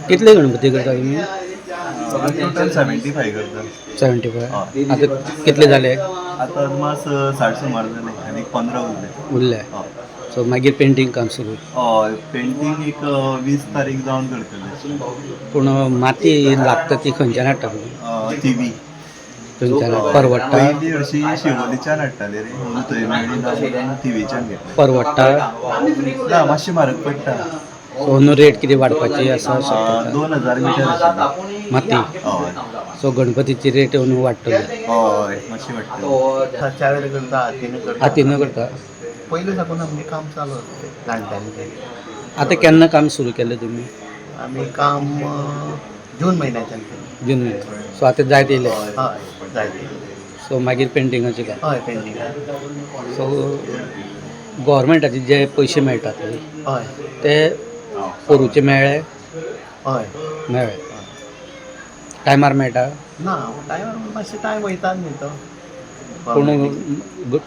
कितले गणपती करता तुम्ही? टोटल 75 करता. 75. आता कितले जाले आता अदमास 60 सुमार जाले आनी 15 उरले. उरले? हय. सो मागीर पेंटींग काम सुरू. हय पेंटींग एक 20 तारीख जावन करतले. पूण माती लागता ती खंयच्यान हाडटा तुमी? थिवी थंयच्यान परवडटा? पयलीं हरशीं शिवोलीच्यान हाडटाले रे, म्हणून थंय मेळ्ळी ना म्हणून थिवीच्यान घेतले. परवडटा? ना मातशी म्हारग पडटा. सो अंदू रेट कितें वाडपाची आसा शक्यता? 2000 मिटर आशिल्ली. माती? हय सो गणपतीची रेट अंदू वाडटली? हय मातशी वाडटा. चावेर करता हातीन करता. हातीन करता? पयलीं साकून आमचें काम चालू आसलें जाणट्यांचें. आतां केन्ना काम सुरू केलें तुमी? आमी काम जून म्हयन्याच्यान केलें. जून म्हयन्यान. सो आतां जायत येयले? हय जायते. सो मागीर पेंटिंगाचें काम? हय पेंटींग. सो गव्हर्मेंटाचे जे पयशे मेळटात हय ते पोरूचे मेळ्ळे? हय मेळ्ळे. टायमार मेळटा? ना टायमार मातशें टायम वयता न्ही तो. पूण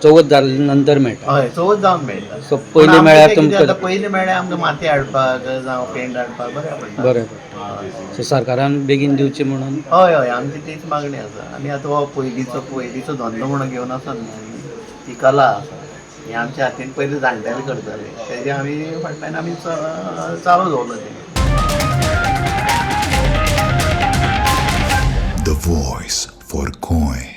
चवथ जाले नंतर मेळटा? हय चवथ जावन मेळटा. सो पयलीं मेळ्ळ्यार तुमकां पयलीं मेळ्ळ्यार आमकां माती हाडपाक जावं पेंट हाडपाक बरें पडटा. बरें पडटा. सो सरकारान बेगीन दिवचें म्हणून? हय हय आमची तीच मागणी आसा. आमी आतां हो पयलींचो धंदो म्हणून घेवन आसा न्ही, ती कला आसा ही आमच्या हातीन पयलीं जाणटेले करताले, तेजे आमी फाटल्यान आमी चालू दवरलो तें. The voice for coin.